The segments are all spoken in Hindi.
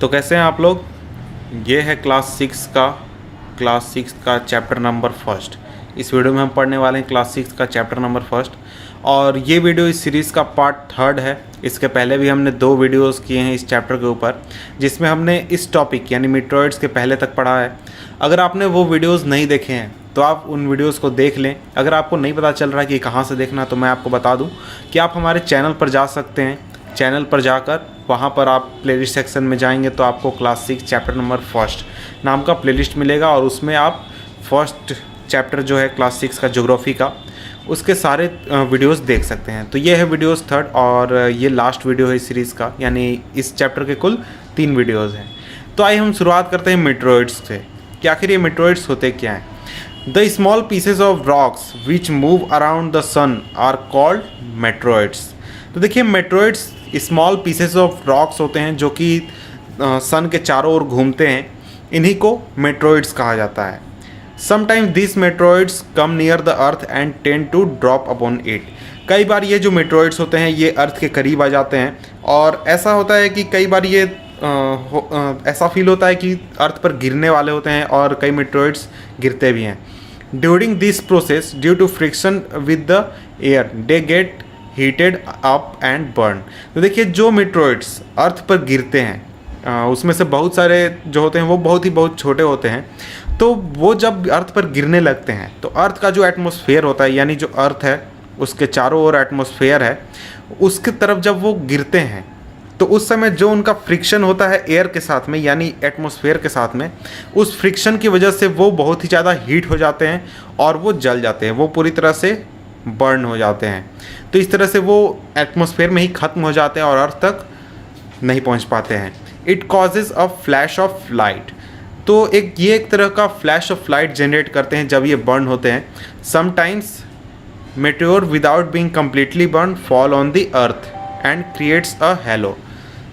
तो कैसे हैं आप लोग। ये है क्लास सिक्स का चैप्टर नंबर फर्स्ट। इस वीडियो में हम पढ़ने वाले हैं क्लास सिक्स का चैप्टर नंबर फर्स्ट, और ये वीडियो इस सीरीज़ का पार्ट थर्ड है। इसके पहले भी हमने 2 वीडियोस किए हैं इस चैप्टर के ऊपर, जिसमें हमने इस टॉपिक यानी मीटरॉइड्स के पहले तक पढ़ा है। अगर आपने वो वीडियोस नहीं देखे हैं तो आप उन वीडियोस को देख लें। अगर आपको नहीं पता चल रहा है कि कहाँ से देखना, तो मैं आपको बता दूं कि आप हमारे चैनल पर जा सकते हैं। चैनल पर जाकर वहाँ पर आप प्लेलिस्ट सेक्शन में जाएंगे तो आपको क्लास 6 चैप्टर नंबर फर्स्ट नाम का प्लेलिस्ट मिलेगा, और उसमें आप फर्स्ट चैप्टर जो है क्लास 6 का ज्योग्राफी का, उसके सारे वीडियोस देख सकते हैं। तो ये है वीडियोस थर्ड, और ये लास्ट वीडियो है इस सीरीज़ का, यानी इस चैप्टर के कुल 3 वीडियोस हैं। तो आइए हम शुरुआत करते हैं मेट्रॉइड्स से कि आखिर ये मेट्रॉइड्स होते क्या हैं। The small pieces of rocks which move around the sun are called meteoroids. तो देखिए, meteoroids small pieces of rocks होते हैं जो कि सन के चारों ओर घूमते हैं, इन्हीं को मेट्रॉइड्स कहा जाता है। Sometimes this meteoroids come near the earth and tend to drop upon it. कई बार ये जो मेट्रॉइड्स होते हैं ये अर्थ के करीब आ जाते हैं, और ऐसा होता है कि कई बार ये ऐसा फील होता है कि अर्थ पर गिरने वाले होते हैं, और कई मेट्रॉइड्स गिरते भी हैं। During this process due to friction with the air they get heated up and burn. तो देखिए, जो मेट्रॉइड्स अर्थ पर गिरते हैं उसमें से बहुत सारे जो होते हैं वो बहुत छोटे होते हैं। तो वो जब अर्थ पर गिरने लगते हैं तो अर्थ का जो एटमॉस्फेयर होता है, यानी जो अर्थ है उसके चारों ओर एटमॉस्फेयर है, उसकी तरफ जब वो गिरते हैं तो उस समय जो उनका फ्रिक्शन होता है एयर के साथ में, यानी एटमॉस्फेयर के साथ में, उस फ्रिक्शन की वजह से वो बहुत ही ज़्यादा हीट हो जाते हैं और वो जल जाते हैं, वो पूरी तरह से बर्न हो जाते हैं। तो इस तरह से वो एटमॉस्फेयर में ही ख़त्म हो जाते हैं और अर्थ तक नहीं पहुंच पाते हैं। It causes a flash of light. तो एक तरह का फ्लैश ऑफ लाइट जनरेट करते हैं जब ये बर्न होते हैं। Sometimes meteor without being completely burn fall on the earth and creates a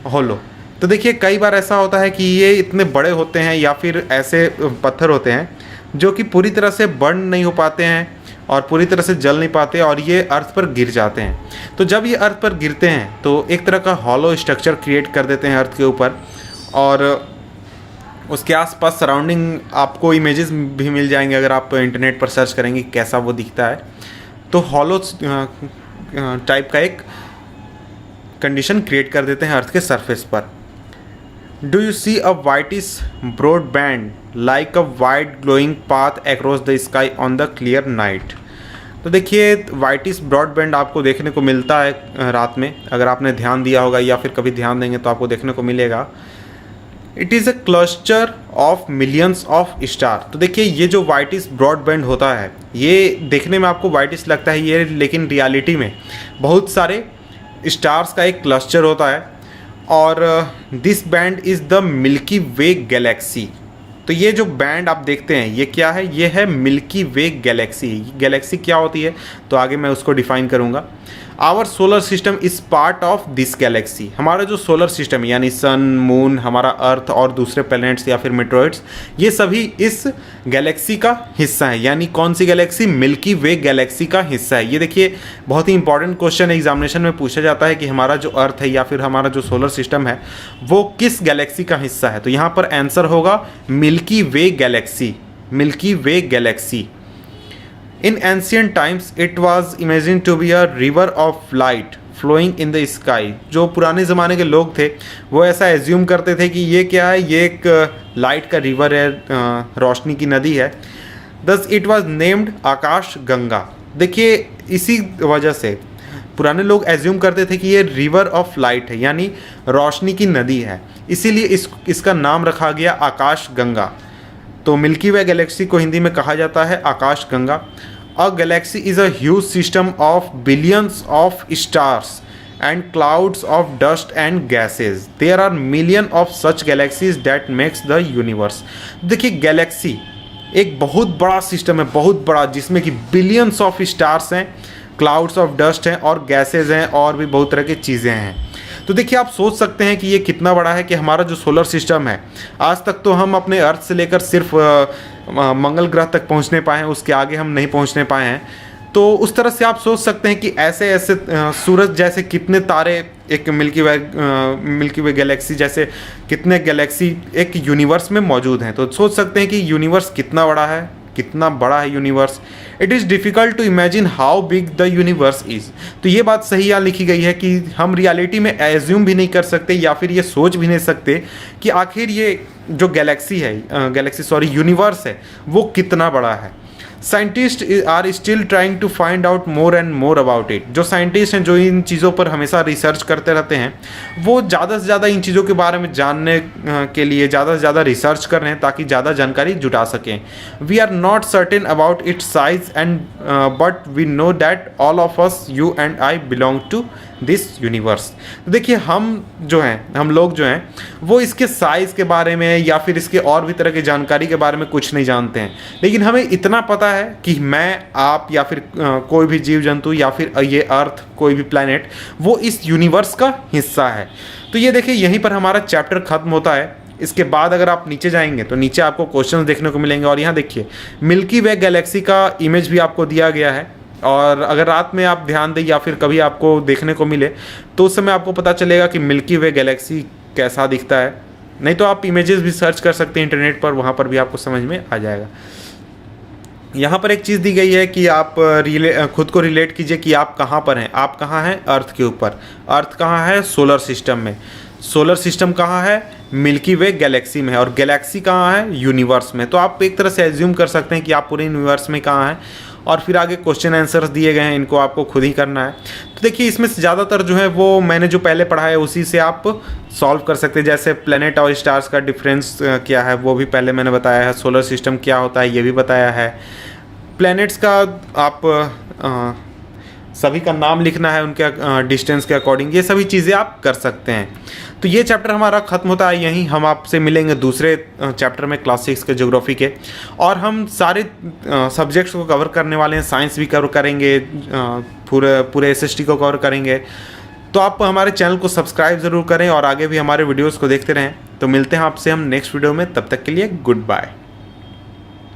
hollow. तो देखिए, कई बार ऐसा होता है कि ये इतने बड़े होते हैं या फिर ऐसे पत्थर होते हैं जो कि पूरी तरह से बर्न नहीं हो पाते हैं और पूरी तरह से जल नहीं पाते, और ये अर्थ पर गिर जाते हैं। तो जब ये अर्थ पर गिरते हैं तो एक तरह का हॉलो स्ट्रक्चर क्रिएट कर देते हैं अर्थ के ऊपर, और उसके आसपास सराउंडिंग आपको इमेजेस भी मिल जाएंगे अगर आप इंटरनेट पर सर्च करेंगे कैसा वो दिखता है। तो हॉलो टाइप का एक कंडीशन क्रिएट कर देते हैं अर्थ के सरफेस पर। Do you see a whitish broad band like a white glowing path across the sky on the clear night. तो देखिए, वाइटिश ब्रॉड बैंड आपको देखने को मिलता है रात में, अगर आपने ध्यान दिया होगा या फिर कभी ध्यान देंगे तो आपको देखने को मिलेगा। It is a cluster of millions of star. तो देखिए, ये जो वाइटिश ब्रॉड बैंड होता है ये देखने में आपको वाइटिश लगता है ये, लेकिन रियलिटी में बहुत सारे स्टार्स का एक क्लस्टर होता है, और this band is the milky way Galaxy. तो ये जो बैंड आप देखते हैं ये क्या है, ये है मिल्की वे गैलेक्सी। गैलेक्सी क्या होती है तो आगे मैं उसको डिफाइन करूँगा। Our solar system is part of this galaxy. हमारा जो सोलर सिस्टम है यानी सन, मून, हमारा अर्थ और दूसरे प्लैनेट्स या फिर मेट्रॉइड्स, ये सभी इस गैलेक्सी का हिस्सा है। यानी कौन सी गैलेक्सी? मिल्की वे गैलेक्सी का हिस्सा है। ये देखिए, बहुत ही इंपॉर्टेंट क्वेश्चन एग्जामिनेशन में पूछा जाता है कि हमारा जो अर्थ है या फिर हमारा जो सोलर सिस्टम है वो किस गैलेक्सी का हिस्सा है। तो यहाँ पर आंसर होगा milky way Galaxy. Milky way Galaxy. In ancient times, it was imagined to be a river of light flowing in the sky। जो पुराने ज़माने के लोग थे वो ऐसा एज्यूम करते थे कि ये क्या है, ये एक लाइट का रिवर है, रोशनी की नदी है। Thus it was named आकाश गंगा। देखिए, इसी वजह से पुराने लोग एज्यूम करते थे कि ये रिवर ऑफ लाइट है, यानी रोशनी की नदी है, इसीलिए इसका नाम रखा गया आकाश गंगा। तो मिल्की वे गैलेक्सी को हिंदी में कहा जाता है आकाश गंगा। A galaxy is a huge system of billions of stars and clouds of dust and gases. There are million of such galaxies that makes the universe. देखिए, गैलेक्सी एक बहुत बड़ा सिस्टम है, बहुत बड़ा, जिसमें कि बिलियंस ऑफ स्टार्स हैं, क्लाउड्स ऑफ डस्ट हैं और गैसेज हैं और भी बहुत तरह की चीज़ें हैं। तो देखिए, आप सोच सकते हैं कि ये कितना बड़ा है कि हमारा जो सोलर सिस्टम है, आज तक तो हम अपने अर्थ से लेकर सिर्फ मंगल ग्रह तक पहुंचने पाए हैं, उसके आगे हम नहीं पहुंचने पाए हैं। तो उस तरह से आप सोच सकते हैं कि ऐसे ऐसे सूरज जैसे कितने तारे एक मिल्की वे गैलेक्सी जैसे कितने गैलेक्सी एक यूनिवर्स में मौजूद हैं। तो सोच सकते हैं कि यूनिवर्स कितना बड़ा है universe. It is difficult to imagine how big the universe is. तो ये बात सही यहाँ लिखी गई है कि हम रियलिटी में एज्यूम भी नहीं कर सकते या फिर ये सोच भी नहीं सकते कि आखिर ये जो यूनिवर्स है वो कितना बड़ा है। Scientists are still trying to find out more and more about it. जो साइंटिस्ट हैं जो इन चीज़ों पर हमेशा रिसर्च करते रहते हैं वो ज़्यादा से ज़्यादा इन चीज़ों के बारे में जानने के लिए ज़्यादा से ज़्यादा रिसर्च कर रहे हैं ताकि ज़्यादा जानकारी जुटा सकें। We are not certain about its size and but we know that all of us you and I belong to this universe. तो देखिए हम लोग जो हैं वो इसके साइज़ के बारे में या फिर इसके और भी तरह की जानकारी के बारे में कुछ नहीं जानते हैं, लेकिन हमें इतना पता है कि मैं, आप या फिर कोई भी जीव जंतु या फिर ये अर्थ कोई भी प्लैनेट वो इस यूनिवर्स का हिस्सा है। तो ये देखिए यहीं पर हमारा चैप्टर ख़त्म होता है। इसके बाद अगर आप नीचे जाएंगे तो नीचे आपको क्वेश्चंस देखने को मिलेंगे और यहाँ देखिए मिल्की वे गैलेक्सी का इमेज भी आपको दिया गया है। और अगर रात में आप ध्यान दें या फिर कभी आपको देखने को मिले तो उस समय आपको पता चलेगा कि मिल्की वे गैलेक्सी कैसा दिखता है। नहीं तो आप इमेजेस भी सर्च कर सकते हैं इंटरनेट पर, वहाँ पर भी आपको समझ में आ जाएगा। यहाँ पर एक चीज़ दी गई है कि आप खुद को रिलेट कीजिए कि आप कहाँ पर हैं। आप कहाँ हैं? अर्थ के ऊपर। अर्थ कहाँ है? सोलर सिस्टम में। सोलर सिस्टम कहाँ है? मिल्की वे गैलेक्सी में है। और गैलेक्सी कहाँ है? यूनिवर्स में। तो आप एक तरह से एज्यूम कर सकते हैं कि आप पूरे यूनिवर्स में कहाँ हैं। और फिर आगे क्वेश्चन आंसर्स दिए गए हैं, इनको आपको खुद ही करना है। तो देखिए इसमें से ज़्यादातर जो है वो मैंने जो पहले पढ़ा है उसी से आप सॉल्व कर सकते हैं। जैसे प्लैनेट और स्टार्स का डिफरेंस क्या है वो भी पहले मैंने बताया है। सोलर सिस्टम क्या होता है ये भी बताया है। प्लैनेट्स का आप सभी का नाम लिखना है उनके डिस्टेंस के अकॉर्डिंग, ये सभी चीज़ें आप कर सकते हैं। तो ये चैप्टर हमारा ख़त्म होता है यहीं। हम आपसे मिलेंगे दूसरे चैप्टर में क्लास 6 के ज्योग्राफी के, और हम सारे सब्जेक्ट्स को कवर करने वाले हैं। साइंस भी कवर करेंगे, पूरे SST को कवर करेंगे। तो आप हमारे चैनल को सब्सक्राइब ज़रूर करें और आगे भी हमारे वीडियोज़ को देखते रहें। तो मिलते हैं आपसे हम नेक्स्ट वीडियो में, तब तक के लिए गुड बाय।